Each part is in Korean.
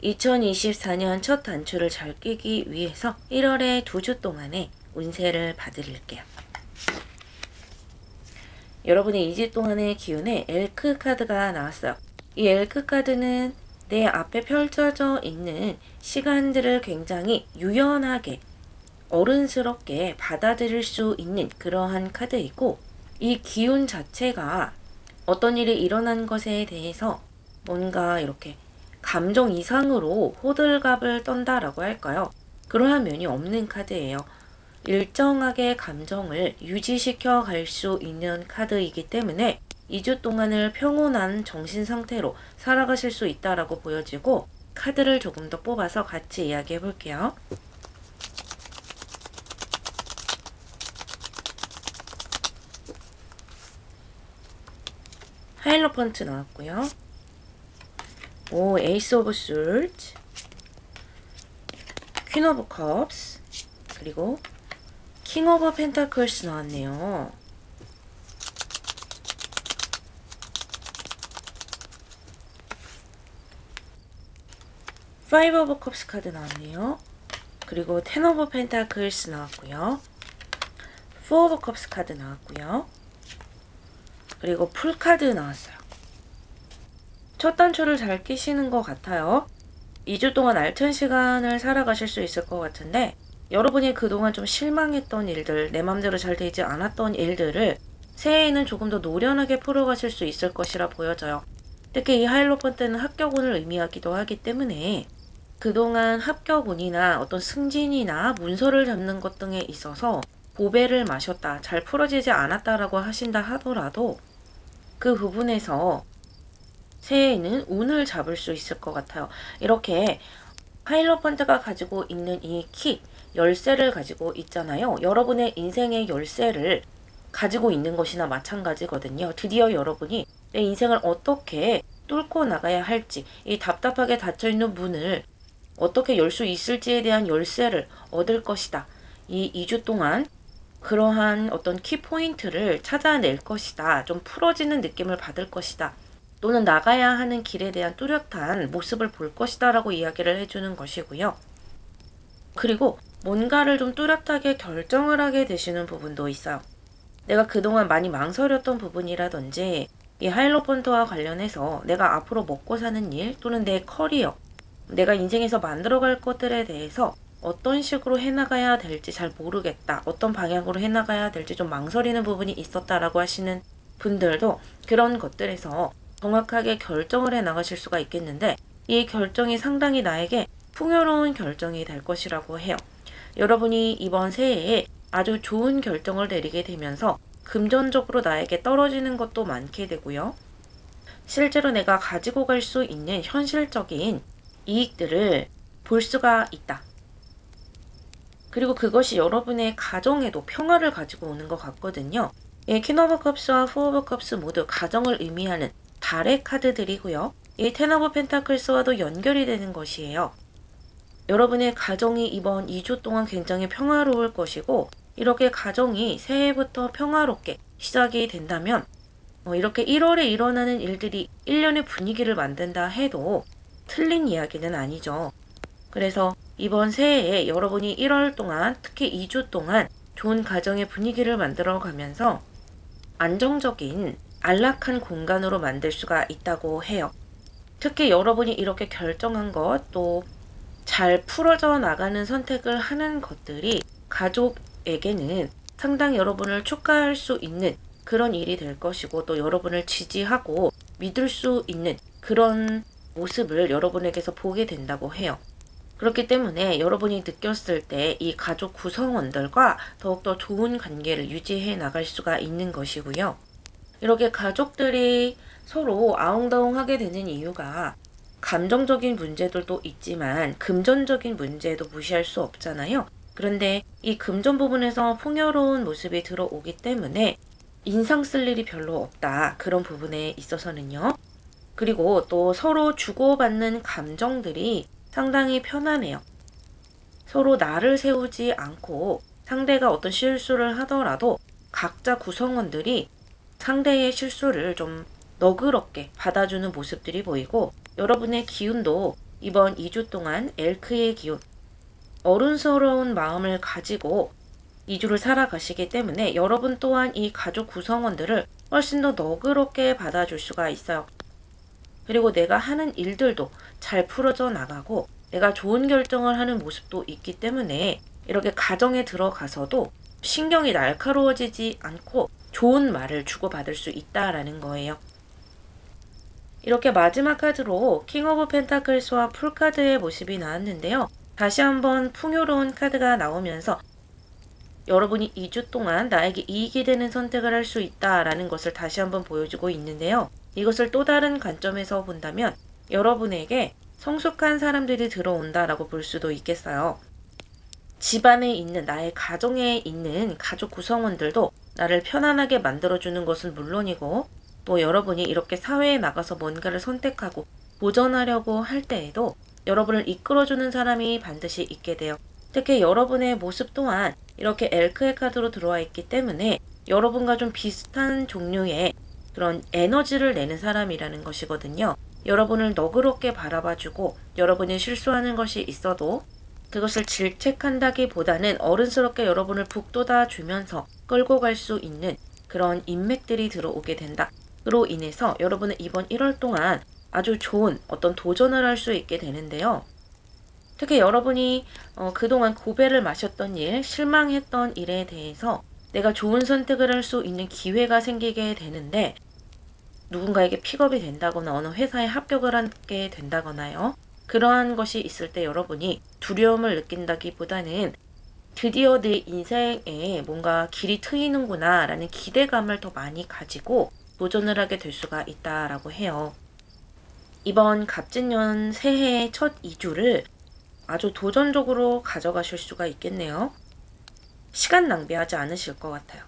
2024년 첫 단추를 잘 끼기 위해서 1월에 2주 동안의 운세를 봐드릴게요. 여러분의 2주 동안의 기운에 엘크 카드가 나왔어요. 이 엘크 카드는 내 앞에 펼쳐져 있는 시간들을 굉장히 유연하게 어른스럽게 받아들일 수 있는 그러한 카드이고, 이 기운 자체가 어떤 일이 일어난 것에 대해서 뭔가 이렇게 감정 이상으로 호들갑을 떤다라고 할까요? 그러한 면이 없는 카드예요. 일정하게 감정을 유지시켜 갈 수 있는 카드이기 때문에 2주 동안을 평온한 정신 상태로 살아가실 수 있다라고 보여지고, 카드를 조금 더 뽑아서 같이 이야기해 볼게요. 하이로펀트 나왔고요. 에이스 오브 솔트, 퀸 오브 컵스, 그리고 킹 오브 펜타클스 나왔네요. 파이브 오브 컵스 카드 나왔네요. 그리고 텐 오브 펜타클스 나왔고요. 포 오브 컵스 카드 나왔고요. 그리고 풀 카드 나왔어요. 첫 단추를 잘 끼시는 것 같아요. 2주 동안 알찬 시간을 살아가실 수 있을 것 같은데, 여러분이 그동안 좀 실망했던 일들, 내 맘대로 잘 되지 않았던 일들을 새해에는 조금 더 노련하게 풀어가실 수 있을 것이라 보여져요. 특히 이 하이로펀트는 합격운을 의미하기도 하기 때문에 그동안 합격운이나 어떤 승진이나 문서를 잡는 것 등에 있어서 보배를 마셨다, 잘 풀어지지 않았다라고 하신다 하더라도 그 부분에서 새해에는 운을 잡을 수 있을 것 같아요. 이렇게 하이로펀트가 가지고 있는 이 키, 열쇠를 가지고 있잖아요. 여러분의 인생의 열쇠를 가지고 있는 것이나 마찬가지거든요. 드디어 여러분이 내 인생을 어떻게 뚫고 나가야 할지, 이 답답하게 닫혀있는 문을 어떻게 열 수 있을지에 대한 열쇠를 얻을 것이다. 이 2주 동안 그러한 어떤 키포인트를 찾아낼 것이다. 좀 풀어지는 느낌을 받을 것이다. 또는 나가야 하는 길에 대한 뚜렷한 모습을 볼 것이다 라고 이야기를 해주는 것이고요. 그리고 뭔가를 좀 뚜렷하게 결정을 하게 되시는 부분도 있어요. 내가 그동안 많이 망설였던 부분이라든지 이 하이로펀트와 관련해서 내가 앞으로 먹고 사는 일 또는 내 커리어, 내가 인생에서 만들어갈 것들에 대해서 어떤 식으로 해나가야 될지 잘 모르겠다, 어떤 방향으로 해나가야 될지 좀 망설이는 부분이 있었다라고 하시는 분들도 그런 것들에서 정확하게 결정을 해 나가실 수가 있겠는데, 이 결정이 상당히 나에게 풍요로운 결정이 될 것이라고 해요. 여러분이 이번 새해에 아주 좋은 결정을 내리게 되면서 금전적으로 나에게 떨어지는 것도 많게 되고요. 실제로 내가 가지고 갈 수 있는 현실적인 이익들을 볼 수가 있다. 그리고 그것이 여러분의 가정에도 평화를 가지고 오는 것 같거든요. 퀸 오브 컵스와 포 오브 컵스 모두 가정을 의미하는 달의 카드들이고요. 이 텐 오브 펜타클스와도 연결이 되는 것이에요. 여러분의 가정이 이번 2주 동안 굉장히 평화로울 것이고, 이렇게 가정이 새해부터 평화롭게 시작이 된다면 이렇게 1월에 일어나는 일들이 1년의 분위기를 만든다 해도 틀린 이야기는 아니죠. 그래서 이번 새해에 여러분이 1월 동안, 특히 2주 동안 좋은 가정의 분위기를 만들어 가면서 안정적인 안락한 공간으로 만들 수가 있다고 해요. 특히 여러분이 이렇게 결정한 것, 또 잘 풀어져 나가는 선택을 하는 것들이 가족에게는 상당히 여러분을 축하할 수 있는 그런 일이 될 것이고, 또 여러분을 지지하고 믿을 수 있는 그런 모습을 여러분에게서 보게 된다고 해요. 그렇기 때문에 여러분이 느꼈을 때 이 가족 구성원들과 더욱더 좋은 관계를 유지해 나갈 수가 있는 것이고요. 이렇게 가족들이 서로 아웅다웅하게 되는 이유가 감정적인 문제들도 있지만 금전적인 문제도 무시할 수 없잖아요. 그런데 이 금전 부분에서 풍요로운 모습이 들어오기 때문에 인상 쓸 일이 별로 없다. 그런 부분에 있어서는요. 그리고 또 서로 주고받는 감정들이 상당히 편안해요. 서로 나를 세우지 않고 상대가 어떤 실수를 하더라도 각자 구성원들이 상대의 실수를 좀 너그럽게 받아주는 모습들이 보이고, 여러분의 기운도 이번 2주 동안 엘크의 기운, 어른스러운 마음을 가지고 2주를 살아가시기 때문에 여러분 또한 이 가족 구성원들을 훨씬 더 너그럽게 받아줄 수가 있어요. 그리고 내가 하는 일들도 잘 풀어져 나가고 내가 좋은 결정을 하는 모습도 있기 때문에 이렇게 가정에 들어가서도 신경이 날카로워지지 않고 좋은 말을 주고받을 수 있다라는 거예요. 이렇게 마지막 카드로 킹 오브 펜타클스와 풀카드의 모습이 나왔는데요. 다시 한번 풍요로운 카드가 나오면서 여러분이 2주 동안 나에게 이익이 되는 선택을 할 수 있다라는 것을 다시 한번 보여주고 있는데요. 이것을 또 다른 관점에서 본다면 여러분에게 성숙한 사람들이 들어온다라고 볼 수도 있겠어요. 집안에 있는 나의 가정에 있는 가족 구성원들도 나를 편안하게 만들어주는 것은 물론이고 또 여러분이 이렇게 사회에 나가서 뭔가를 선택하고 도전하려고 할 때에도 여러분을 이끌어주는 사람이 반드시 있게 돼요. 특히 여러분의 모습 또한 이렇게 엘크의 카드로 들어와 있기 때문에 여러분과 좀 비슷한 종류의 그런 에너지를 내는 사람이라는 것이거든요. 여러분을 너그럽게 바라봐주고 여러분이 실수하는 것이 있어도 그것을 질책한다기보다는 어른스럽게 여러분을 북돋아 주면서 끌고 갈 수 있는 그런 인맥들이 들어오게 된다. 그로 인해서 여러분은 이번 1월 동안 아주 좋은 어떤 도전을 할 수 있게 되는데요. 특히 여러분이 그동안 고배를 마셨던 일, 실망했던 일에 대해서 내가 좋은 선택을 할 수 있는 기회가 생기게 되는데 누군가에게 픽업이 된다거나 어느 회사에 합격을 하게 된다거나요. 그러한 것이 있을 때 여러분이 두려움을 느낀다기보다는 드디어 내 인생에 뭔가 길이 트이는구나 라는 기대감을 더 많이 가지고 도전을 하게 될 수가 있다라고 해요. 이번 갑진년 새해의 첫 2주를 아주 도전적으로 가져가실 수가 있겠네요. 시간 낭비하지 않으실 것 같아요.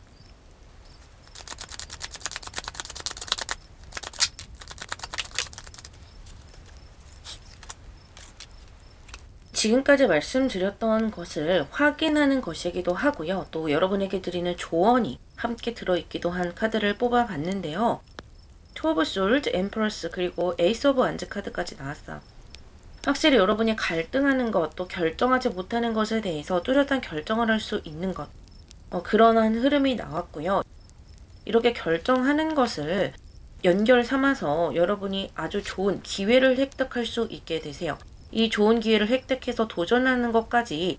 지금까지 말씀드렸던 것을 확인하는 것이기도 하고요. 또 여러분에게 드리는 조언이 함께 들어있기도 한 카드를 뽑아봤는데요. 투 오브 솔드, 엠프러스, 그리고 에이스 오브 완즈 카드까지 나왔어요. 확실히 여러분이 갈등하는 것, 또 결정하지 못하는 것에 대해서 뚜렷한 결정을 할 수 있는 것, 그러한 흐름이 나왔고요. 이렇게 결정하는 것을 연결 삼아서 여러분이 아주 좋은 기회를 획득할 수 있게 되세요. 이 좋은 기회를 획득해서 도전하는 것까지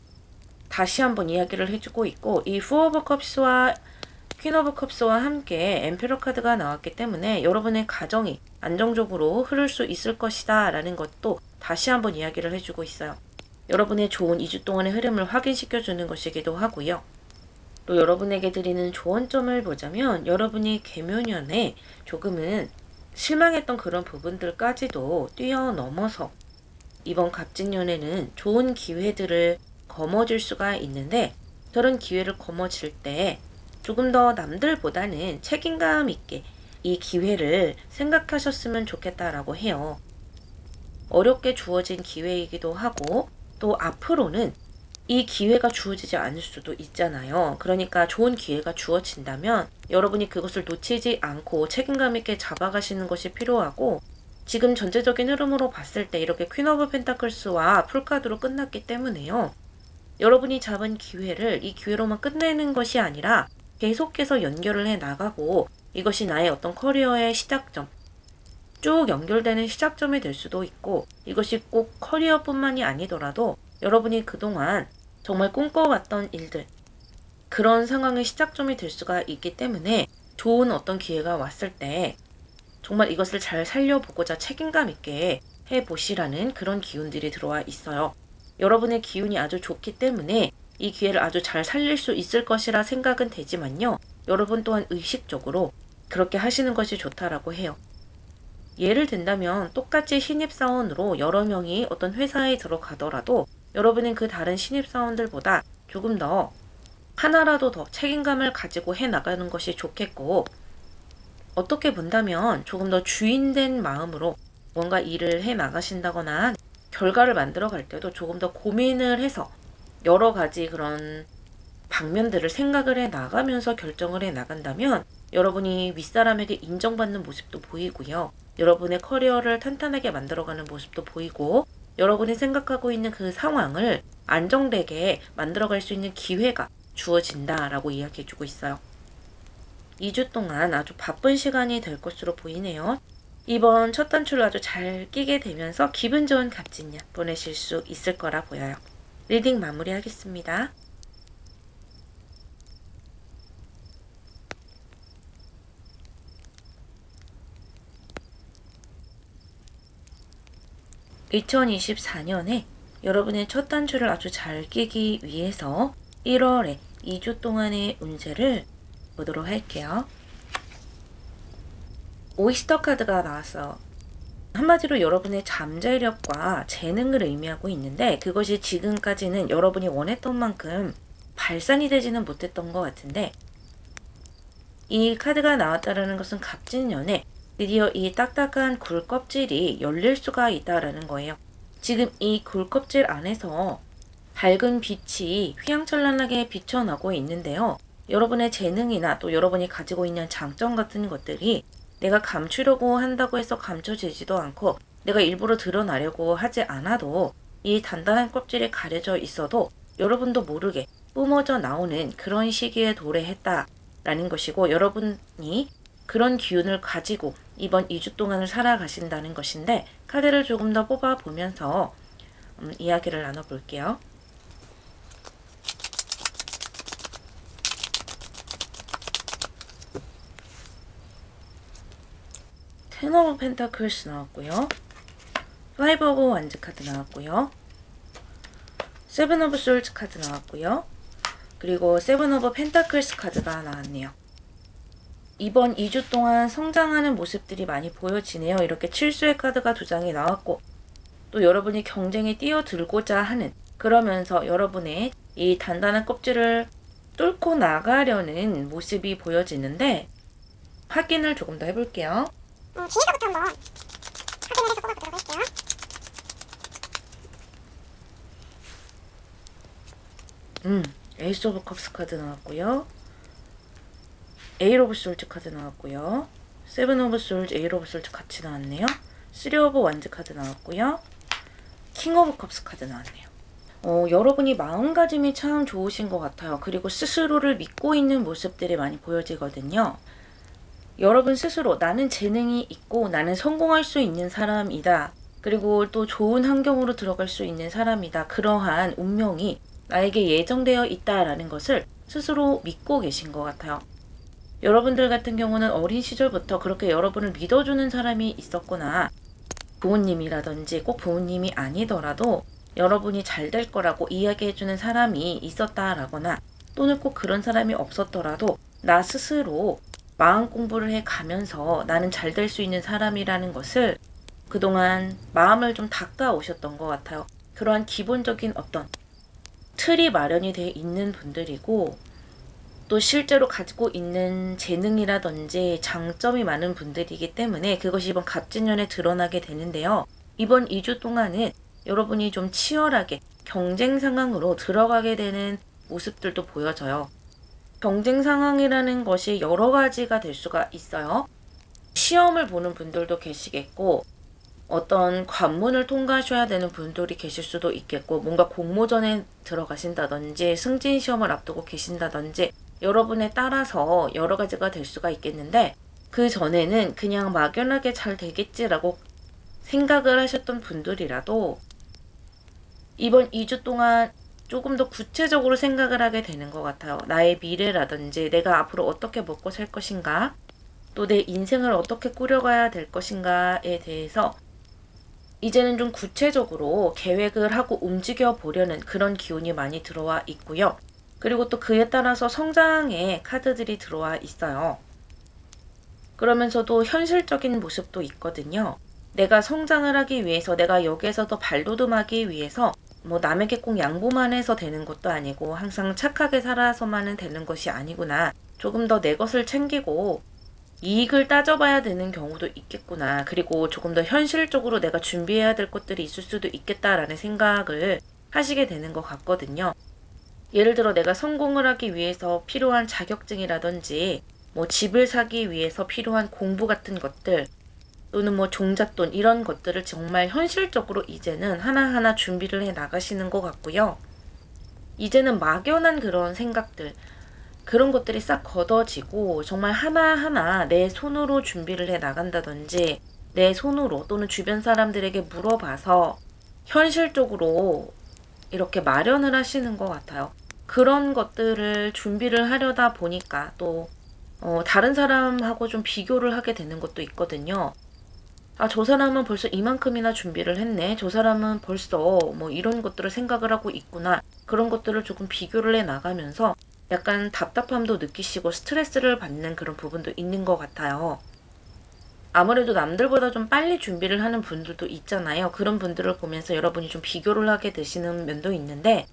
다시 한번 이야기를 해주고 있고 이 포 오브 컵스와 퀸 오브 컵스와 함께 엠페러 카드가 나왔기 때문에 여러분의 가정이 안정적으로 흐를 수 있을 것이다 라는 것도 다시 한번 이야기를 해주고 있어요. 여러분의 좋은 2주 동안의 흐름을 확인시켜주는 것이기도 하고요. 또 여러분에게 드리는 조언점을 보자면 여러분이 계묘년에 조금은 실망했던 그런 부분들까지도 뛰어넘어서 이번 갑진년에는 좋은 기회들을 거머쥘 수가 있는데 그런 기회를 거머쥘 때 조금 더 남들보다는 책임감 있게 이 기회를 생각하셨으면 좋겠다라고 해요. 어렵게 주어진 기회이기도 하고 또 앞으로는 이 기회가 주어지지 않을 수도 있잖아요. 그러니까 좋은 기회가 주어진다면 여러분이 그것을 놓치지 않고 책임감 있게 잡아가시는 것이 필요하고 지금 전체적인 흐름으로 봤을 때 이렇게 퀸 오브 펜타클스와 풀카드로 끝났기 때문에요. 여러분이 잡은 기회를 이 기회로만 끝내는 것이 아니라 계속해서 연결을 해 나가고 이것이 나의 어떤 커리어의 시작점, 쭉 연결되는 시작점이 될 수도 있고 이것이 꼭 커리어뿐만이 아니더라도 여러분이 그동안 정말 꿈꿔왔던 일들, 그런 상황의 시작점이 될 수가 있기 때문에 좋은 어떤 기회가 왔을 때 정말 이것을 잘 살려보고자 책임감 있게 해보시라는 그런 기운들이 들어와 있어요. 여러분의 기운이 아주 좋기 때문에 이 기회를 아주 잘 살릴 수 있을 것이라 생각은 되지만요. 여러분 또한 의식적으로 그렇게 하시는 것이 좋다라고 해요. 예를 든다면 똑같이 신입사원으로 여러 명이 어떤 회사에 들어가더라도 여러분은 그 다른 신입사원들보다 조금 더 하나라도 더 책임감을 가지고 해나가는 것이 좋겠고 어떻게 본다면 조금 더 주인된 마음으로 뭔가 일을 해 나가신다거나 결과를 만들어 갈 때도 조금 더 고민을 해서 여러 가지 그런 방면들을 생각을 해 나가면서 결정을 해 나간다면 여러분이 윗사람에게 인정받는 모습도 보이고요. 여러분의 커리어를 탄탄하게 만들어가는 모습도 보이고 여러분이 생각하고 있는 그 상황을 안정되게 만들어갈 수 있는 기회가 주어진다라고 이야기해주고 있어요. 2주 동안 아주 바쁜 시간이 될 것으로 보이네요. 이번 첫 단추를 아주 잘 끼게 되면서 기분 좋은 갑진년 보내실 수 있을 거라 보여요. 리딩 마무리하겠습니다. (2024년에) 여러분의 첫 단추를 아주 잘 끼기 위해서 1월에 2주 동안의 운세를 보도록 할게요. 오이스터 카드가 나왔어요. 한마디로 여러분의 잠재력과 재능을 의미하고 있는데 그것이 지금까지는 여러분이 원했던 만큼 발산이 되지는 못했던 것 같은데 이 카드가 나왔다는 것은 갑진년에 드디어 이 딱딱한 굴 껍질이 열릴 수가 있다라는 거예요. 지금 이 굴 껍질 안에서 밝은 빛이 휘황찬란하게 비쳐나고 있는데요. 여러분의 재능이나 또 여러분이 가지고 있는 장점 같은 것들이 내가 감추려고 한다고 해서 감춰지지도 않고 내가 일부러 드러나려고 하지 않아도 이 단단한 껍질이 가려져 있어도 여러분도 모르게 뿜어져 나오는 그런 시기에 도래했다라는 것이고 여러분이 그런 기운을 가지고 이번 2주 동안을 살아가신다는 것인데 카드를 조금 더 뽑아보면서 이야기를 나눠볼게요. 텐 오브 펜타클스 나왔고요. 파이브 오브 완즈 카드 나왔고요. 세븐 오브 솔즈 카드 나왔고요. 그리고 세븐 오브 펜타클스 카드가 나왔네요. 이번 2주 동안 성장하는 모습들이 많이 보여지네요. 이렇게 칠수의 카드가 2장이 나왔고 또 여러분이 경쟁에 뛰어들고자 하는 그러면서 여러분의 이 단단한 껍질을 뚫고 나가려는 모습이 보여지는데 확인을 조금 더 해볼게요. 뒤에서부터 한번 확인을 해서 뽑아보도록 할게요. 에이스 오브 컵스 카드 나왔고요. 에잇 오브 솔즈 카드 나왔고요. 세븐 오브 솔즈, 에잇 오브 솔즈 같이 나왔네요. 쓰리 오브 완즈 카드 나왔고요. 킹 오브 컵스 카드 나왔네요. 여러분이 마음가짐이 참 좋으신 것 같아요. 그리고 스스로를 믿고 있는 모습들이 많이 보여지거든요. 여러분 스스로 나는 재능이 있고 나는 성공할 수 있는 사람이다. 그리고 또 좋은 환경으로 들어갈 수 있는 사람이다. 그러한 운명이 나에게 예정되어 있다라는 것을 스스로 믿고 계신 것 같아요. 여러분들 같은 경우는 어린 시절부터 그렇게 여러분을 믿어주는 사람이 있었거나 부모님이라든지 꼭 부모님이 아니더라도 여러분이 잘 될 거라고 이야기해주는 사람이 있었다라거나 또는 꼭 그런 사람이 없었더라도 나 스스로 마음 공부를 해 가면서 나는 잘 될 수 있는 사람이라는 것을 그동안 마음을 좀 닦아 오셨던 것 같아요. 그러한 기본적인 어떤 틀이 마련이 되어 있는 분들이고 또 실제로 가지고 있는 재능이라든지 장점이 많은 분들이기 때문에 그것이 이번 갑진년에 드러나게 되는데요. 이번 2주 동안은 여러분이 좀 치열하게 경쟁 상황으로 들어가게 되는 모습들도 보여져요. 경쟁 상황이라는 것이 여러 가지가 될 수가 있어요. 시험을 보는 분들도 계시겠고 어떤 관문을 통과하셔야 되는 분들이 계실 수도 있겠고 뭔가 공모전에 들어가신다든지 승진 시험을 앞두고 계신다든지 여러분에 따라서 여러 가지가 될 수가 있겠는데 그 전에는 그냥 막연하게 잘 되겠지라고 생각을 하셨던 분들이라도 이번 2주 동안 조금 더 구체적으로 생각을 하게 되는 것 같아요. 나의 미래라든지 내가 앞으로 어떻게 먹고 살 것인가 또 내 인생을 어떻게 꾸려가야 될 것인가에 대해서 이제는 좀 구체적으로 계획을 하고 움직여 보려는 그런 기운이 많이 들어와 있고요. 그리고 또 그에 따라서 성장의 카드들이 들어와 있어요. 그러면서도 현실적인 모습도 있거든요. 내가 성장을 하기 위해서 내가 여기에서 더 발돋움하기 위해서 뭐 남에게 꼭 양보만 해서 되는 것도 아니고 항상 착하게 살아서만은 되는 것이 아니구나. 조금 더 내 것을 챙기고 이익을 따져봐야 되는 경우도 있겠구나. 그리고 조금 더 현실적으로 내가 준비해야 될 것들이 있을 수도 있겠다라는 생각을 하시게 되는 것 같거든요. 예를 들어 내가 성공을 하기 위해서 필요한 자격증이라든지 뭐 집을 사기 위해서 필요한 공부 같은 것들 또는 뭐 종잣돈 이런 것들을 정말 현실적으로 이제는 하나하나 준비를 해 나가시는 것 같고요. 이제는 막연한 그런 생각들, 그런 것들이 싹 걷어지고 정말 하나하나 내 손으로 준비를 해 나간다든지 내 손으로 또는 주변 사람들에게 물어봐서 현실적으로 이렇게 마련을 하시는 것 같아요. 그런 것들을 준비를 하려다 보니까 또 다른 사람하고 좀 비교를 하게 되는 것도 있거든요. 아, 저 사람은 벌써 이만큼이나 준비를 했네. 저 사람은 벌써 뭐 이런 것들을 생각을 하고 있구나. 그런 것들을 조금 비교를 해 나가면서 약간 답답함도 느끼시고 스트레스를 받는 그런 부분도 있는 것 같아요. 아무래도 남들보다 좀 빨리 준비를 하는 분들도 있잖아요. 그런 분들을 보면서 여러분이 좀 비교를 하게 되시는 면도 있는데,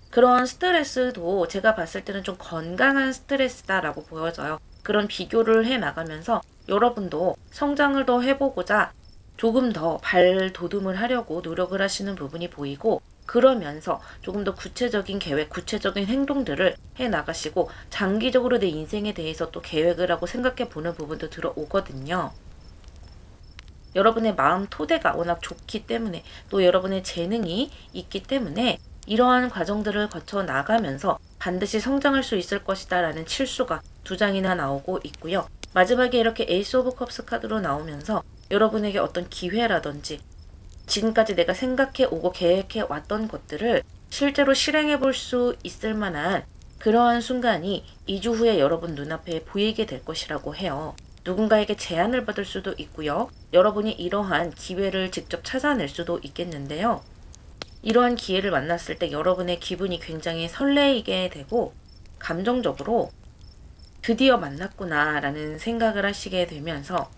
그런 스트레스도 제가 봤을 때는 좀 건강한 스트레스다라고 보여져요. 그런 비교를 해 나가면서 여러분도 성장을 더 해보고자 조금 더 발돋움을 하려고 노력을 하시는 부분이 보이고, 그러면서 조금 더 구체적인 계획, 구체적인 행동들을 해 나가시고 장기적으로 내 인생에 대해서 또 계획을 하고 생각해 보는 부분도 들어오거든요. 여러분의 마음 토대가 워낙 좋기 때문에 또 여러분의 재능이 있기 때문에 이러한 과정들을 거쳐 나가면서 반드시 성장할 수 있을 것이다 라는 칠수가 두 장이나 나오고 있고요. 마지막에 이렇게 에이스 오브 컵스 카드로 나오면서 여러분에게 어떤 기회라든지 지금까지 내가 생각해 오고 계획해 왔던 것들을 실제로 실행해 볼 수 있을 만한 그러한 순간이 2주 후에 여러분 눈앞에 보이게 될 것이라고 해요. 누군가에게 제안을 받을 수도 있고요. 여러분이 이러한 기회를 직접 찾아낼 수도 있겠는데요. 이러한 기회를 만났을 때 여러분의 기분이 굉장히 설레이게 되고 감정적으로 드디어 만났구나 라는 생각을 하시게 되면서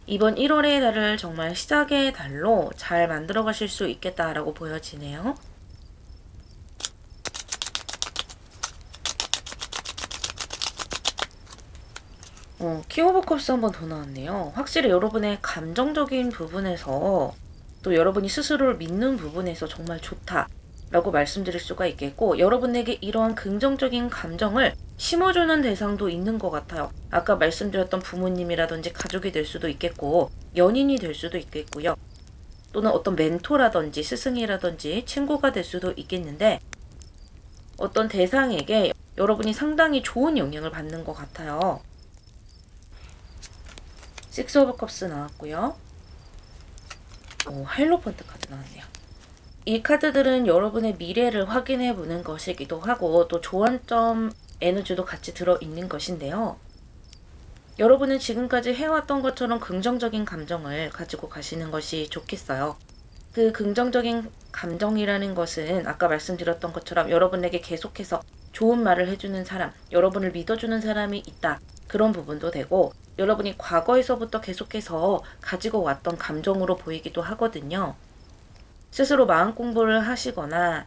이번 1월의 달을 정말 시작의 달로 잘 만들어 가실 수 있겠다라고 보여지네요. 킹 오브 컵스 한 번 더 나왔네요. 확실히 여러분의 감정적인 부분에서 또 여러분이 스스로를 믿는 부분에서 정말 좋다라고 말씀드릴 수가 있겠고, 여러분에게 이러한 긍정적인 감정을 심어주는 대상도 있는 것 같아요. 아까 말씀드렸던 부모님이라든지 가족이 될 수도 있겠고 연인이 될 수도 있겠고요. 또는 어떤 멘토라든지 스승이라든지 친구가 될 수도 있겠는데, 어떤 대상에게 여러분이 상당히 좋은 영향을 받는 것 같아요. 식스 오브 컵스 나왔고요. 하이로펀트 카드 나왔네요. 이 카드들은 여러분의 미래를 확인해 보는 것이기도 하고 또 조언점 에너지도 같이 들어있는 것인데요. 여러분은 지금까지 해왔던 것처럼 긍정적인 감정을 가지고 가시는 것이 좋겠어요. 그 긍정적인 감정이라는 것은 아까 말씀드렸던 것처럼 여러분에게 계속해서 좋은 말을 해주는 사람, 여러분을 믿어주는 사람이 있다. 그런 부분도 되고, 여러분이 과거에서부터 계속해서 가지고 왔던 감정으로 보이기도 하거든요. 스스로 마음 공부를 하시거나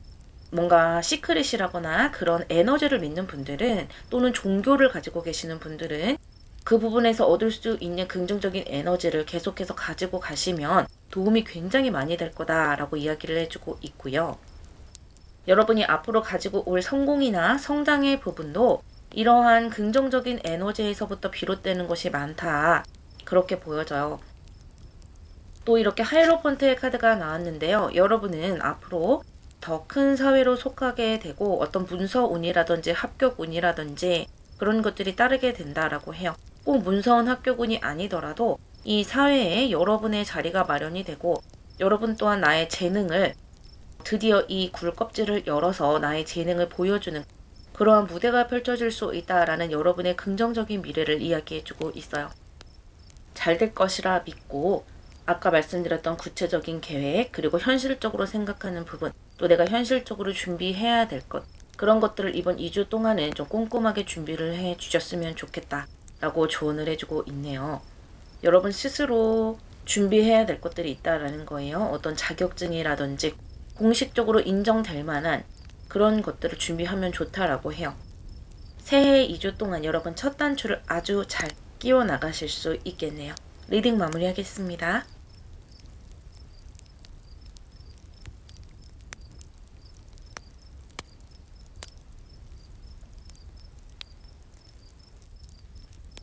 뭔가 시크릿이라거나 그런 에너지를 믿는 분들은, 또는 종교를 가지고 계시는 분들은 그 부분에서 얻을 수 있는 긍정적인 에너지를 계속해서 가지고 가시면 도움이 굉장히 많이 될 거다라고 이야기를 해주고 있고요. 여러분이 앞으로 가지고 올 성공이나 성장의 부분도 이러한 긍정적인 에너지에서부터 비롯되는 것이 많다. 그렇게 보여져요. 또 이렇게 하이로펀트의 카드가 나왔는데요. 여러분은 앞으로 더 큰 사회로 속하게 되고 어떤 문서운이라든지 합격운이라든지 그런 것들이 따르게 된다라고 해요. 꼭 문서운 합격운이 아니더라도 이 사회에 여러분의 자리가 마련이 되고, 여러분 또한 나의 재능을 드디어 이 굴껍질을 열어서 나의 재능을 보여주는 그러한 무대가 펼쳐질 수 있다라는 여러분의 긍정적인 미래를 이야기해주고 있어요. 잘 될 것이라 믿고 아까 말씀드렸던 구체적인 계획, 그리고 현실적으로 생각하는 부분, 또 내가 현실적으로 준비해야 될 것, 그런 것들을 이번 2주 동안은 좀 꼼꼼하게 준비를 해 주셨으면 좋겠다 라고 조언을 해주고 있네요. 여러분 스스로 준비해야 될 것들이 있다라는 거예요. 어떤 자격증이라든지 공식적으로 인정될 만한 그런 것들을 준비하면 좋다라고 해요. 새해 2주 동안 여러분 첫 단추를 아주 잘 끼워 나가실 수 있겠네요. 리딩 마무리하겠습니다.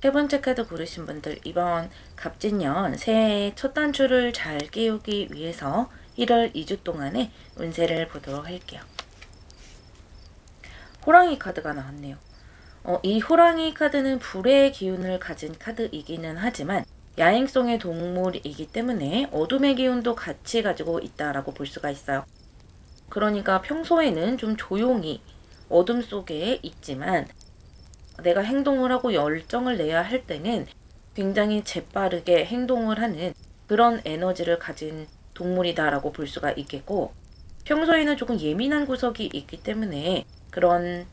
세 번째 카드 고르신 분들, 이번 갑진년 새해의 첫 단추를 잘 끼우기 위해서 1월 2주 동안의 운세를 보도록 할게요. 호랑이 카드가 나왔네요. 이 호랑이 카드는 불의 기운을 가진 카드이기는 하지만 야행성의 동물이기 때문에 어둠의 기운도 같이 가지고 있다라고 볼 수가 있어요. 그러니까 평소에는 좀 조용히 어둠 속에 있지만 내가 행동을 하고 열정을 내야 할 때는 굉장히 재빠르게 행동을 하는 그런 에너지를 가진 동물이다라고 볼 수가 있겠고, 평소에는 조금 예민한 구석이 있기 때문에 그런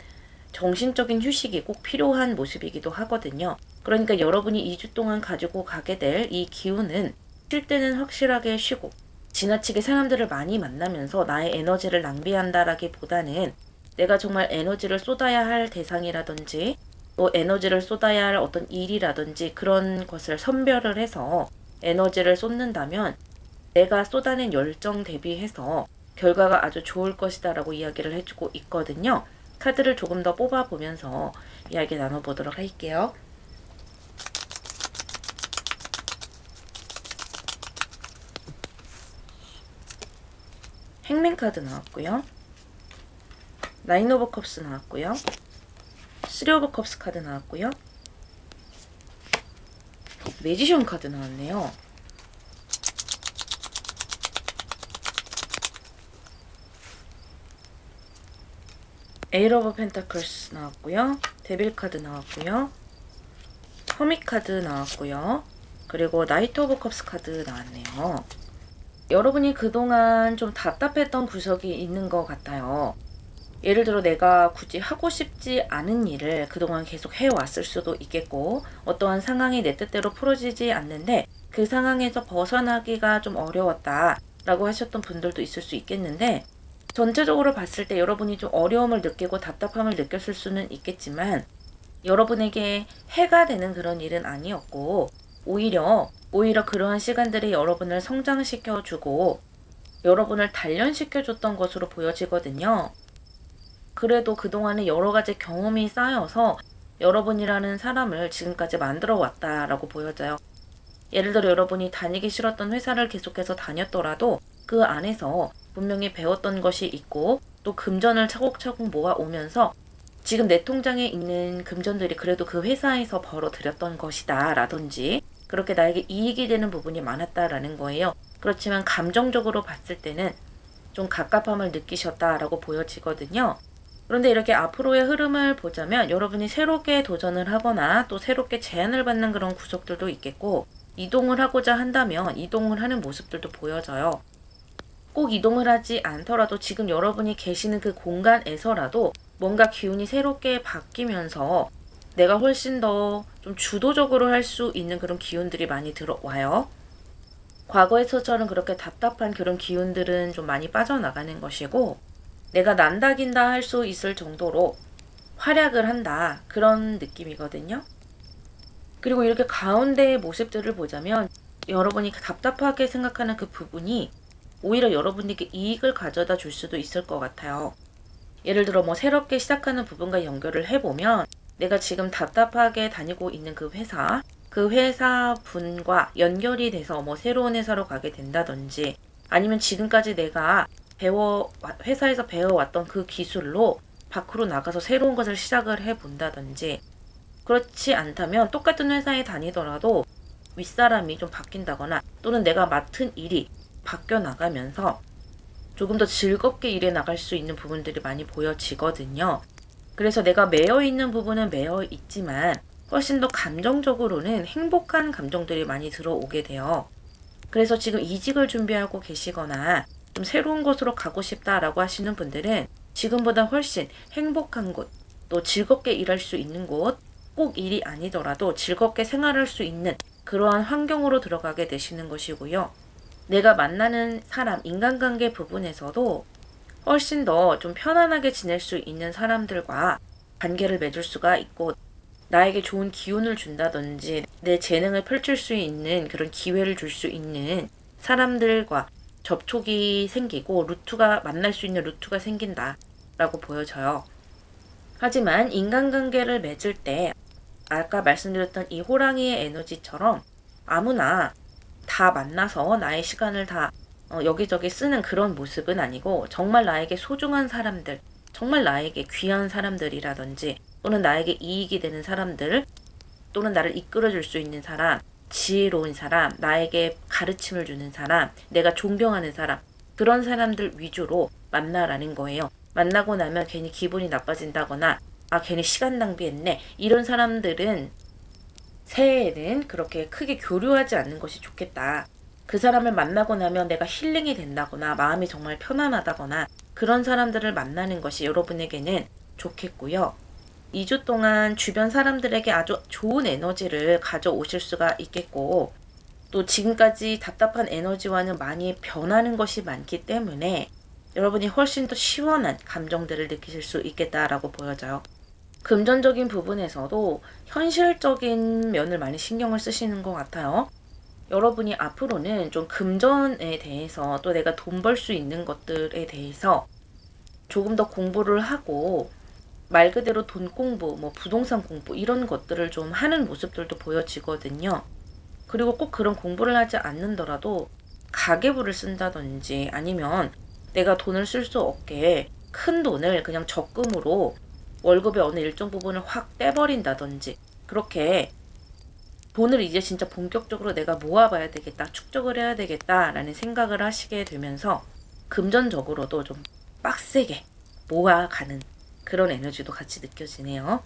정신적인 휴식이 꼭 필요한 모습이기도 하거든요. 그러니까 여러분이 2주 동안 가지고 가게 될 이 기운은 쉴 때는 확실하게 쉬고 지나치게 사람들을 많이 만나면서 나의 에너지를 낭비한다라기보다는 내가 정말 에너지를 쏟아야 할 대상이라든지 또 에너지를 쏟아야 할 어떤 일이라든지 그런 것을 선별을 해서 에너지를 쏟는다면 내가 쏟아낸 열정 대비해서 결과가 아주 좋을 것이다 라고 이야기를 해주고 있거든요. 카드를 조금 더 뽑아보면서 이야기 나눠보도록 할게요. 행맨 카드 나왔고요. 나인 오브 컵스 나왔고요. 3 오브 컵스 카드 나왔고요. 매지션 카드 나왔네요. 에잇 오브 펜타클스 나왔고요. 데빌 카드 나왔고요. 허밋 카드 나왔고요. 그리고 나이트 오브 컵스 카드 나왔네요. 여러분이 그동안 좀 답답했던 구석이 있는 것 같아요. 예를 들어 내가 굳이 하고 싶지 않은 일을 그동안 계속 해왔을 수도 있겠고, 어떠한 상황이 내 뜻대로 풀어지지 않는데 그 상황에서 벗어나기가 좀 어려웠다 라고 하셨던 분들도 있을 수 있겠는데, 전체적으로 봤을 때 여러분이 좀 어려움을 느끼고 답답함을 느꼈을 수는 있겠지만 여러분에게 해가 되는 그런 일은 아니었고, 오히려 그러한 시간들이 여러분을 성장시켜주고 여러분을 단련시켜줬던 것으로 보여지거든요. 그래도 그동안에 여러 가지 경험이 쌓여서 여러분이라는 사람을 지금까지 만들어 왔다라고 보여져요. 예를 들어 여러분이 다니기 싫었던 회사를 계속해서 다녔더라도 그 안에서 분명히 배웠던 것이 있고 또 금전을 차곡차곡 모아오면서 지금 내 통장에 있는 금전들이 그래도 그 회사에서 벌어들였던 것이다 라든지 그렇게 나에게 이익이 되는 부분이 많았다라는 거예요. 그렇지만 감정적으로 봤을 때는 좀 갑갑함을 느끼셨다라고 보여지거든요. 그런데 이렇게 앞으로의 흐름을 보자면 여러분이 새롭게 도전을 하거나 또 새롭게 제안을 받는 그런 구석들도 있겠고, 이동을 하고자 한다면 이동을 하는 모습들도 보여져요. 꼭 이동을 하지 않더라도 지금 여러분이 계시는 그 공간에서라도 뭔가 기운이 새롭게 바뀌면서 내가 훨씬 더 좀 주도적으로 할 수 있는 그런 기운들이 많이 들어와요. 과거에서처럼 그렇게 답답한 그런 기운들은 좀 많이 빠져나가는 것이고, 내가 난다긴다 할 수 있을 정도로 활약을 한다, 그런 느낌이거든요. 그리고 이렇게 가운데의 모습들을 보자면 여러분이 답답하게 생각하는 그 부분이 오히려 여러분에게 이익을 가져다 줄 수도 있을 것 같아요. 예를 들어 새롭게 시작하는 부분과 연결을 해보면 내가 지금 답답하게 다니고 있는 그 회사 분과 연결이 돼서 새로운 회사로 가게 된다든지, 아니면 지금까지 내가 회사에서 배워왔던 그 기술로 밖으로 나가서 새로운 것을 시작을 해본다든지, 그렇지 않다면 똑같은 회사에 다니더라도 윗사람이 좀 바뀐다거나 또는 내가 맡은 일이 바뀌어 나가면서 조금 더 즐겁게 일해 나갈 수 있는 부분들이 많이 보여지거든요. 그래서 내가 매여 있는 부분은 매여 있지만 훨씬 더 감정적으로는 행복한 감정들이 많이 들어오게 돼요. 그래서 지금 이직을 준비하고 계시거나 좀 새로운 곳으로 가고 싶다라고 하시는 분들은 지금보다 훨씬 행복한 곳, 또 즐겁게 일할 수 있는 곳, 꼭 일이 아니더라도 즐겁게 생활할 수 있는 그러한 환경으로 들어가게 되시는 것이고요. 내가 만나는 사람, 인간관계 부분에서도 훨씬 더 좀 편안하게 지낼 수 있는 사람들과 관계를 맺을 수가 있고, 나에게 좋은 기운을 준다든지 내 재능을 펼칠 수 있는 그런 기회를 줄 수 있는 사람들과 접촉이 생기고 만날 수 있는 루트가 생긴다라고 보여져요. 하지만 인간관계를 맺을 때 아까 말씀드렸던 이 호랑이의 에너지처럼 아무나 다 만나서 나의 시간을 다 여기저기 쓰는 그런 모습은 아니고 정말 나에게 소중한 사람들, 정말 나에게 귀한 사람들이라든지 또는 나에게 이익이 되는 사람들 또는 나를 이끌어줄 수 있는 사람, 지혜로운 사람, 나에게 가르침을 주는 사람, 내가 존경하는 사람 그런 사람들 위주로 만나라는 거예요. 만나고 나면 괜히 기분이 나빠진다거나 괜히 시간 낭비했네 이런 사람들은 새해에는 그렇게 크게 교류하지 않는 것이 좋겠다. 그 사람을 만나고 나면 내가 힐링이 된다거나 마음이 정말 편안하다거나 그런 사람들을 만나는 것이 여러분에게는 좋겠고요. 2주 동안 주변 사람들에게 아주 좋은 에너지를 가져오실 수가 있겠고 또 지금까지 답답한 에너지와는 많이 변하는 것이 많기 때문에 여러분이 훨씬 더 시원한 감정들을 느끼실 수 있겠다라고 보여져요. 금전적인 부분에서도 현실적인 면을 많이 신경을 쓰시는 것 같아요. 여러분이 앞으로는 좀 금전에 대해서 또 내가 돈 벌 수 있는 것들에 대해서 조금 더 공부를 하고 말 그대로 돈 공부, 부동산 공부 이런 것들을 좀 하는 모습들도 보여지거든요. 그리고 꼭 그런 공부를 하지 않는더라도 가계부를 쓴다든지 아니면 내가 돈을 쓸 수 없게 큰 돈을 그냥 적금으로 월급의 어느 일정 부분을 확 떼버린다든지 그렇게 돈을 이제 진짜 본격적으로 내가 모아봐야 되겠다, 축적을 해야 되겠다라는 생각을 하시게 되면서 금전적으로도 좀 빡세게 모아가는 그런 에너지도 같이 느껴지네요.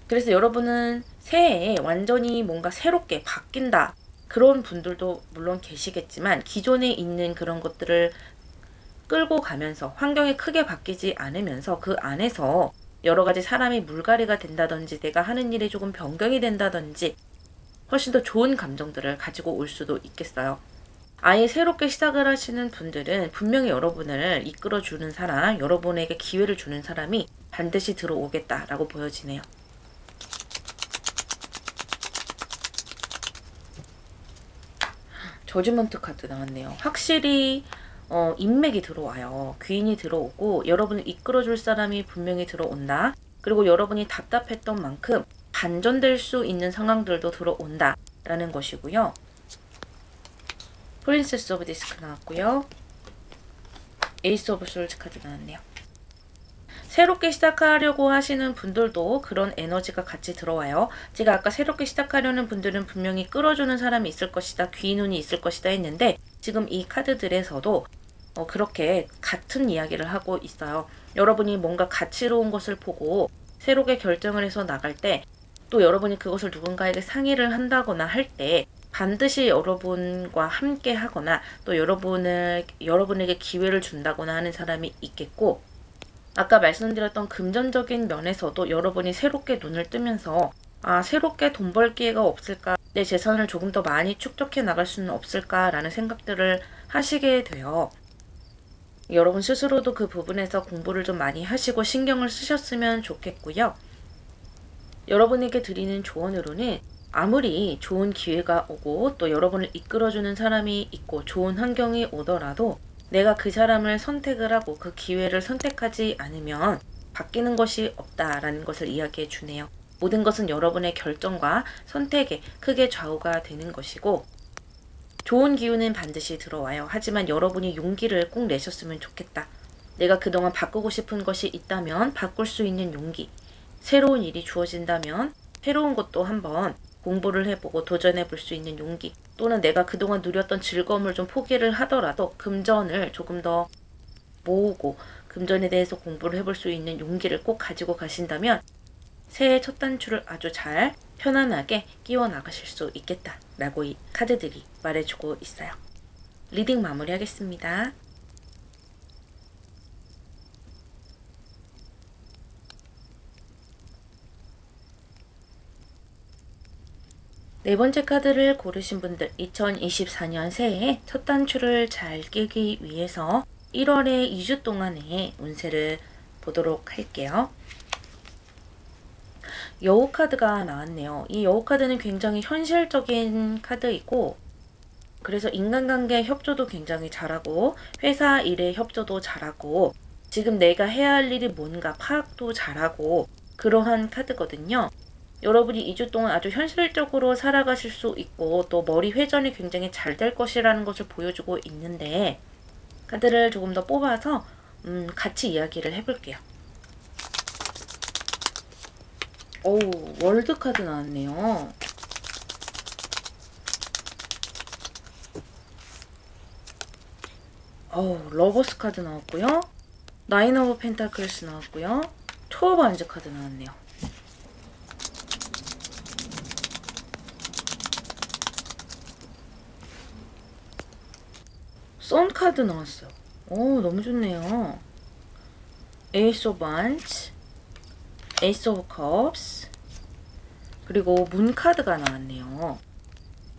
그래서 여러분은 새해에 완전히 뭔가 새롭게 바뀐다. 그런 분들도 물론 계시겠지만 기존에 있는 그런 것들을 끌고 가면서 환경이 크게 바뀌지 않으면서 그 안에서 여러 가지 사람이 물갈이가 된다든지 내가 하는 일이 조금 변경이 된다든지 훨씬 더 좋은 감정들을 가지고 올 수도 있겠어요. 아예 새롭게 시작을 하시는 분들은 분명히 여러분을 이끌어주는 사람, 여러분에게 기회를 주는 사람이 반드시 들어오겠다라고 보여지네요. 저지먼트 카드 나왔네요. 확실히 인맥이 들어와요. 귀인이 들어오고 여러분을 이끌어줄 사람이 분명히 들어온다. 그리고 여러분이 답답했던 만큼 반전될 수 있는 상황들도 들어온다 라는 것이고요. 프린세스 오브 디스크 나왔고요. 에이스 오브 솔즈 카드 나왔네요. 새롭게 시작하려고 하시는 분들도 그런 에너지가 같이 들어와요. 제가 아까 새롭게 시작하려는 분들은 분명히 끌어주는 사람이 있을 것이다, 귀인운이 있을 것이다 했는데 지금 이 카드들에서도 그렇게 같은 이야기를 하고 있어요. 여러분이 뭔가 가치로운 것을 보고 새롭게 결정을 해서 나갈 때 또 여러분이 그것을 누군가에게 상의를 한다거나 할 때 반드시 여러분과 함께 하거나 또 여러분에게 기회를 준다거나 하는 사람이 있겠고 아까 말씀드렸던 금전적인 면에서도 여러분이 새롭게 눈을 뜨면서 새롭게 돈 벌 기회가 없을까? 내 재산을 조금 더 많이 축적해 나갈 수는 없을까라는 생각들을 하시게 돼요. 여러분 스스로도 그 부분에서 공부를 좀 많이 하시고 신경을 쓰셨으면 좋겠고요. 여러분에게 드리는 조언으로는 아무리 좋은 기회가 오고 또 여러분을 이끌어주는 사람이 있고 좋은 환경이 오더라도 내가 그 사람을 선택을 하고 그 기회를 선택하지 않으면 바뀌는 것이 없다라는 것을 이야기해 주네요. 모든 것은 여러분의 결정과 선택에 크게 좌우가 되는 것이고 좋은 기운은 반드시 들어와요. 하지만 여러분이 용기를 꼭 내셨으면 좋겠다. 내가 그동안 바꾸고 싶은 것이 있다면 바꿀 수 있는 용기. 새로운 일이 주어진다면 새로운 것도 한번 공부를 해보고 도전해볼 수 있는 용기 또는 내가 그동안 누렸던 즐거움을 좀 포기를 하더라도 금전을 조금 더 모으고 금전에 대해서 공부를 해볼 수 있는 용기를 꼭 가지고 가신다면 새해 첫 단추를 아주 잘 편안하게 끼워 나가실 수 있겠다라고 이 카드들이 말해주고 있어요. 리딩 마무리하겠습니다. 네 번째 카드를 고르신 분들 2024년 새해에 첫 단추를 잘 끼기 위해서 1월에 2주 동안의 운세를 보도록 할게요. 여우 카드가 나왔네요. 이 여우 카드는 굉장히 현실적인 카드이고 그래서 인간관계 협조도 굉장히 잘하고 회사 일의 협조도 잘하고 지금 내가 해야 할 일이 뭔가 파악도 잘하고 그러한 카드거든요. 여러분이 2주 동안 아주 현실적으로 살아가실 수 있고 또 머리 회전이 굉장히 잘 될 것이라는 것을 보여주고 있는데 카드를 조금 더 뽑아서 같이 이야기를 해볼게요. 오, 월드 카드 나왔네요. 러버스 카드 나왔고요. 나인 오브 펜타클스 나왔고요. 투 오브 안즈 카드 나왔네요. 선 카드 나왔어요. 오, 너무 좋네요. 에이스 오브 안즈, 에이스 오브 컵스, 그리고 문 카드가 나왔네요.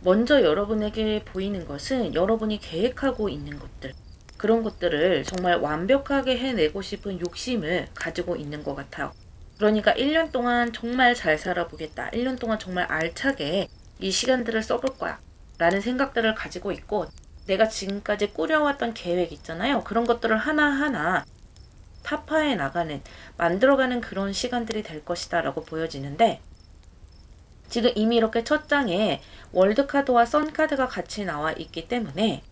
먼저 여러분에게 보이는 것은 여러분이 계획하고 있는 것들, 그런 것들을 정말 완벽하게 해내고 싶은 욕심을 가지고 있는 것 같아요. 그러니까 1년 동안 정말 잘 살아보겠다. 1년 동안 정말 알차게 이 시간들을 써볼 거야. 라는 생각들을 가지고 있고 내가 지금까지 꾸려왔던 계획 있잖아요. 그런 것들을 하나하나 타파해 나가는, 만들어가는 그런 시간들이 될 것이다 라고 보여지는데 지금 이미 이렇게 첫 장에 월드카드와 선카드가 같이 나와 있기 때문에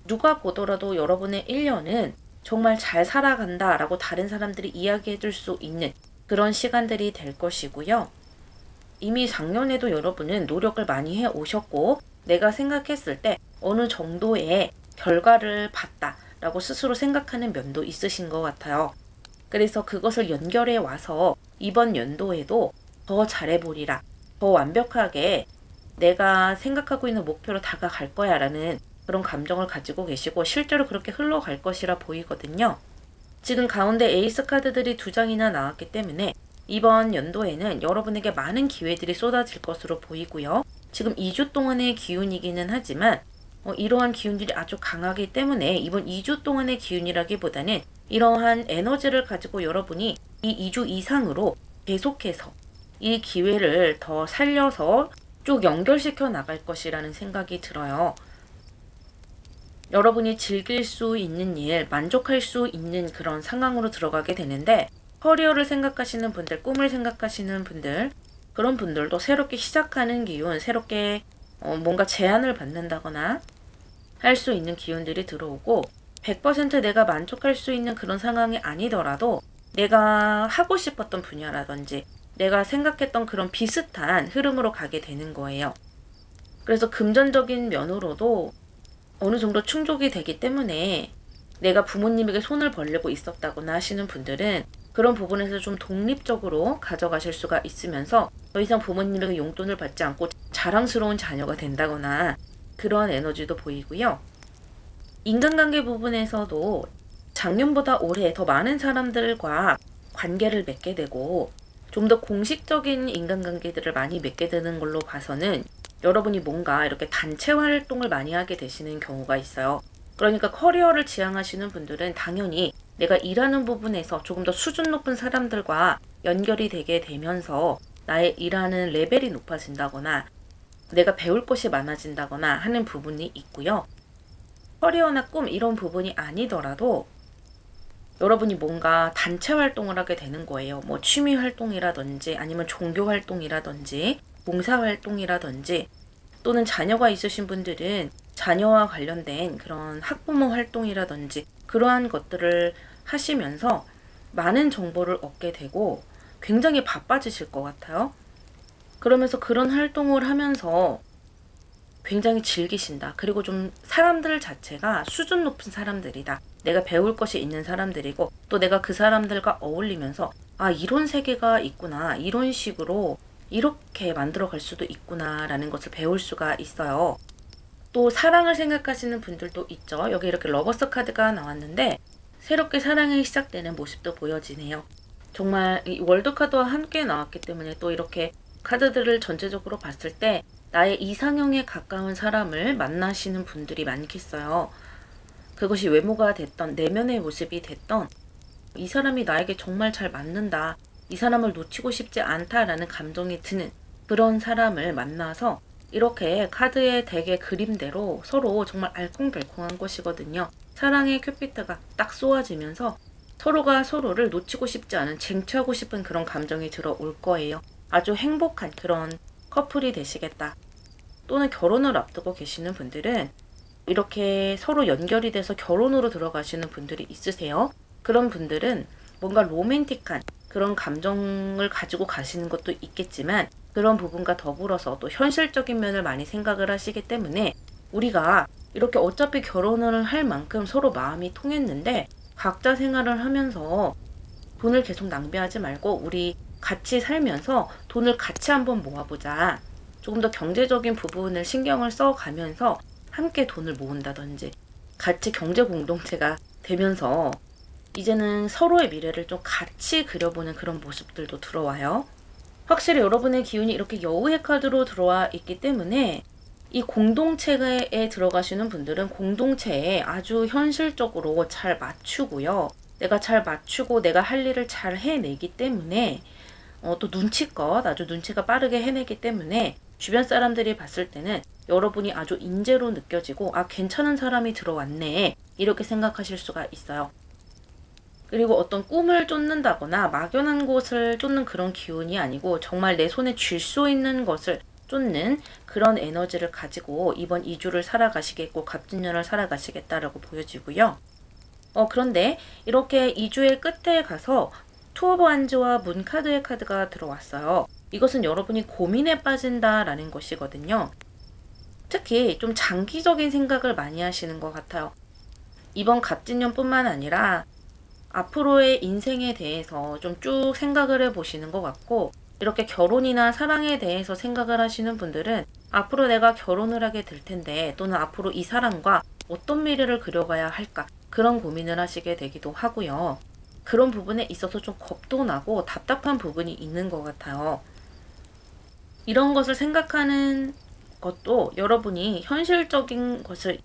누가 보더라도 여러분의 1년은 정말 잘 살아간다 라고 다른 사람들이 이야기해 줄 수 있는 그런 시간들이 될 것이고요. 이미 작년에도 여러분은 노력을 많이 해 오셨고 내가 생각했을 때 어느 정도의 결과를 봤다 라고 스스로 생각하는 면도 있으신 것 같아요. 그래서 그것을 연결해 와서 이번 연도에도 더 잘해보리라, 더 완벽하게 내가 생각하고 있는 목표로 다가갈 거야 라는 그런 감정을 가지고 계시고 실제로 그렇게 흘러갈 것이라 보이거든요. 지금 가운데 에이스 카드들이 2장이나 나왔기 때문에 이번 연도에는 여러분에게 많은 기회들이 쏟아질 것으로 보이고요. 지금 2주 동안의 기운이기는 하지만 이러한 기운들이 아주 강하기 때문에 이번 2주 동안의 기운이라기보다는 이러한 에너지를 가지고 여러분이 이 2주 이상으로 계속해서 이 기회를 더 살려서 쭉 연결시켜 나갈 것이라는 생각이 들어요. 여러분이 즐길 수 있는 일, 만족할 수 있는 그런 상황으로 들어가게 되는데 커리어를 생각하시는 분들, 꿈을 생각하시는 분들, 그런 분들도 새롭게 시작하는 기운, 새롭게 뭔가 제안을 받는다거나 할 수 있는 기운들이 들어오고 100% 내가 만족할 수 있는 그런 상황이 아니더라도 내가 하고 싶었던 분야라든지 내가 생각했던 그런 비슷한 흐름으로 가게 되는 거예요. 그래서 금전적인 면으로도 어느 정도 충족이 되기 때문에 내가 부모님에게 손을 벌리고 있었다거나 하시는 분들은 그런 부분에서 좀 독립적으로 가져가실 수가 있으면서 더 이상 부모님에게 용돈을 받지 않고 자랑스러운 자녀가 된다거나 그런 에너지도 보이고요. 인간관계 부분에서도 작년보다 올해 더 많은 사람들과 관계를 맺게 되고 좀 더 공식적인 인간관계들을 많이 맺게 되는 걸로 봐서는 여러분이 뭔가 이렇게 단체 활동을 많이 하게 되시는 경우가 있어요. 그러니까 커리어를 지향하시는 분들은 당연히 내가 일하는 부분에서 조금 더 수준 높은 사람들과 연결이 되게 되면서 나의 일하는 레벨이 높아진다거나 내가 배울 것이 많아진다거나 하는 부분이 있고요. 커리어나 꿈 이런 부분이 아니더라도 여러분이 뭔가 단체 활동을 하게 되는 거예요. 뭐 취미 활동이라든지 아니면 종교 활동이라든지 봉사 활동이라든지 또는 자녀가 있으신 분들은 자녀와 관련된 그런 학부모 활동이라든지 그러한 것들을 하시면서 많은 정보를 얻게 되고 굉장히 바빠지실 것 같아요. 그러면서 그런 활동을 하면서 굉장히 즐기신다. 그리고 좀 사람들 자체가 수준 높은 사람들이다. 내가 배울 것이 있는 사람들이고 또 내가 그 사람들과 어울리면서 아, 이런 세계가 있구나. 이런 식으로 이렇게 만들어 갈 수도 있구나 라는 것을 배울 수가 있어요. 또 사랑을 생각하시는 분들도 있죠. 여기 이렇게 러버스 카드가 나왔는데 새롭게 사랑이 시작되는 모습도 보여지네요. 정말 이 월드 카드와 함께 나왔기 때문에 또 이렇게 카드들을 전체적으로 봤을 때 나의 이상형에 가까운 사람을 만나시는 분들이 많겠어요. 그것이 외모가 됐던 내면의 모습이 됐던 이 사람이 나에게 정말 잘 맞는다. 이 사람을 놓치고 싶지 않다라는 감정이 드는 그런 사람을 만나서 이렇게 카드의 덱의 그림대로 서로 정말 알콩달콩한 것이거든요. 사랑의 큐피드가 딱 쏘아지면서 서로가 서로를 놓치고 싶지 않은 쟁취하고 싶은 그런 감정이 들어올 거예요. 아주 행복한 그런 커플이 되시겠다. 또는 결혼을 앞두고 계시는 분들은 이렇게 서로 연결이 돼서 결혼으로 들어가시는 분들이 있으세요. 그런 분들은 뭔가 로맨틱한 그런 감정을 가지고 가시는 것도 있겠지만 그런 부분과 더불어서 또 현실적인 면을 많이 생각을 하시기 때문에 우리가 이렇게 어차피 결혼을 할 만큼 서로 마음이 통했는데 각자 생활을 하면서 돈을 계속 낭비하지 말고 우리 같이 살면서 돈을 같이 한번 모아보자. 조금 더 경제적인 부분을 신경을 써가면서 함께 돈을 모은다든지 같이 경제 공동체가 되면서 이제는 서로의 미래를 좀 같이 그려보는 그런 모습들도 들어와요. 확실히 여러분의 기운이 이렇게 여우의 카드로 들어와 있기 때문에 이 공동체에 들어가시는 분들은 공동체에 아주 현실적으로 잘 맞추고요. 내가 잘 맞추고 내가 할 일을 잘 해내기 때문에 또 눈치껏 아주 눈치가 빠르게 해내기 때문에 주변 사람들이 봤을 때는 여러분이 아주 인재로 느껴지고 괜찮은 사람이 들어왔네 이렇게 생각하실 수가 있어요. 그리고 어떤 꿈을 쫓는다거나 막연한 것을 쫓는 그런 기운이 아니고 정말 내 손에 쥘 수 있는 것을 쫓는 그런 에너지를 가지고 이번 2주를 살아가시겠고 갑진년을 살아가시겠다라고 보여지고요. 그런데 이렇게 2주의 끝에 가서 투 오브 완즈와 문 카드의 카드가 들어왔어요. 이것은 여러분이 고민에 빠진다라는 것이거든요. 특히 좀 장기적인 생각을 많이 하시는 것 같아요. 이번 갑진년뿐만 아니라 앞으로의 인생에 대해서 좀 쭉 생각을 해보시는 것 같고 이렇게 결혼이나 사랑에 대해서 생각을 하시는 분들은 앞으로 내가 결혼을 하게 될 텐데 또는 앞으로 이 사람과 어떤 미래를 그려가야 할까 그런 고민을 하시게 되기도 하고요. 그런 부분에 있어서 좀 겁도 나고 답답한 부분이 있는 것 같아요. 이런 것을 생각하는 것도 여러분이 현실적인 것을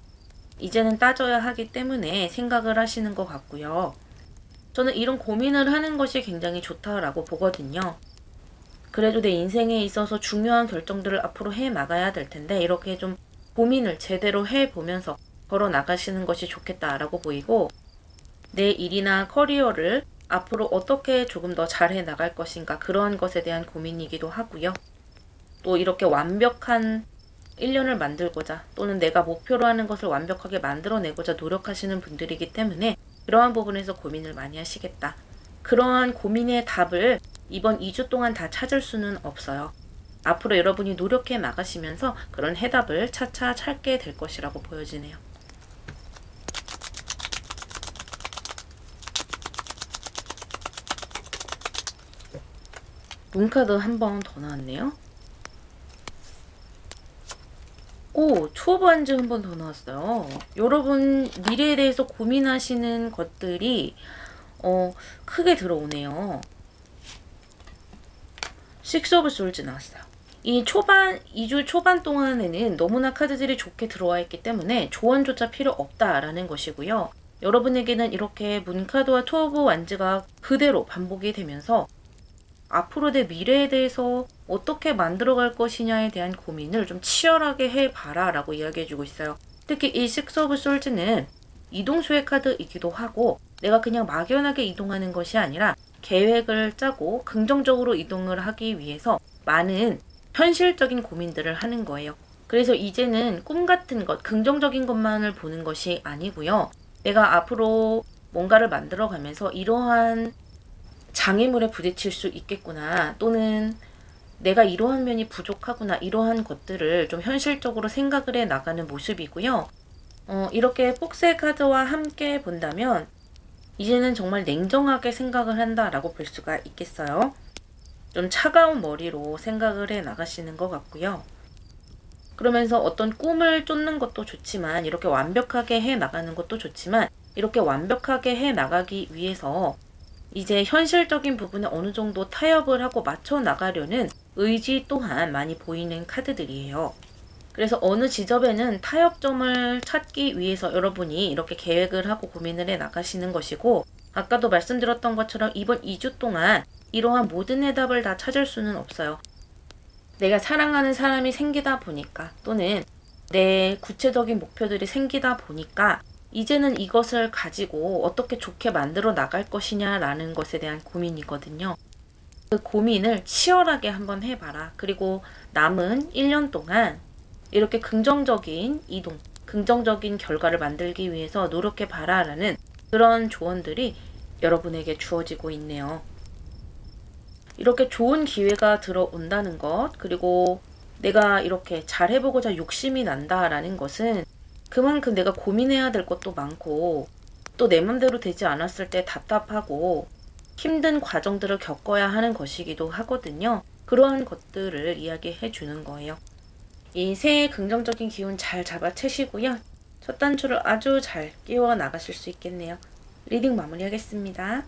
이제는 따져야 하기 때문에 생각을 하시는 것 같고요. 저는 이런 고민을 하는 것이 굉장히 좋다라고 보거든요. 그래도 내 인생에 있어서 중요한 결정들을 앞으로 해 나가야 될 텐데 이렇게 좀 고민을 제대로 해보면서 걸어 나가시는 것이 좋겠다라고 보이고 내 일이나 커리어를 앞으로 어떻게 조금 더 잘해 나갈 것인가 그런 것에 대한 고민이기도 하고요. 또 이렇게 완벽한 1년을 만들고자 또는 내가 목표로 하는 것을 완벽하게 만들어내고자 노력하시는 분들이기 때문에 그러한 부분에서 고민을 많이 하시겠다. 그러한 고민의 답을 이번 2주 동안 다 찾을 수는 없어요. 앞으로 여러분이 노력해 나가시면서 그런 해답을 차차 찾게 될 것이라고 보여지네요. 문카드 한 번 더 나왔네요. 투 오브 완즈 한 번 더 나왔어요. 여러분 미래에 대해서 고민하시는 것들이 크게 들어오네요. 식스 오브 솔즈 나왔어요. 이 2주 초반 동안에는 너무나 카드들이 좋게 들어와 있기 때문에 조언조차 필요 없다라는 것이고요. 여러분에게는 이렇게 문카드와 투 오브 완즈가 그대로 반복이 되면서 앞으로 내 미래에 대해서 어떻게 만들어갈 것이냐에 대한 고민을 좀 치열하게 해봐라 라고 이야기해주고 있어요. 특히 이 식스 오브 솔즈는 이동수의 카드이기도 하고 내가 그냥 막연하게 이동하는 것이 아니라 계획을 짜고 긍정적으로 이동을 하기 위해서 많은 현실적인 고민들을 하는 거예요. 그래서 이제는 꿈 같은 것, 긍정적인 것만을 보는 것이 아니고요. 내가 앞으로 뭔가를 만들어가면서 이러한 장애물에 부딪힐 수 있겠구나 또는 내가 이러한 면이 부족하구나 이러한 것들을 좀 현실적으로 생각을 해 나가는 모습이고요. 이렇게 폭세 카드와 함께 본다면 이제는 정말 냉정하게 생각을 한다라고 볼 수가 있겠어요. 좀 차가운 머리로 생각을 해 나가시는 것 같고요. 그러면서 어떤 꿈을 쫓는 것도 좋지만 이렇게 완벽하게 해 나가는 것도 좋지만 이렇게 완벽하게 해 나가기 위해서 이제 현실적인 부분에 어느 정도 타협을 하고 맞춰 나가려는 의지 또한 많이 보이는 카드들이에요. 그래서 어느 지점에는 타협점을 찾기 위해서 여러분이 이렇게 계획을 하고 고민을 해 나가시는 것이고 아까도 말씀드렸던 것처럼 이번 2주 동안 이러한 모든 해답을 다 찾을 수는 없어요. 내가 사랑하는 사람이 생기다 보니까 또는 내 구체적인 목표들이 생기다 보니까 이제는 이것을 가지고 어떻게 좋게 만들어 나갈 것이냐라는 것에 대한 고민이거든요. 그 고민을 치열하게 한번 해봐라. 그리고 남은 1년 동안 이렇게 긍정적인 이동, 긍정적인 결과를 만들기 위해서 노력해봐라 라는 그런 조언들이 여러분에게 주어지고 있네요. 이렇게 좋은 기회가 들어온다는 것, 그리고 내가 이렇게 잘해보고자 욕심이 난다라는 것은 그만큼 내가 고민해야 될 것도 많고 또 내 맘대로 되지 않았을 때 답답하고 힘든 과정들을 겪어야 하는 것이기도 하거든요. 그러한 것들을 이야기해 주는 거예요. 이 새해 긍정적인 기운 잘 잡아채시고요. 첫 단추를 아주 잘 끼워 나가실 수 있겠네요. 리딩 마무리하겠습니다.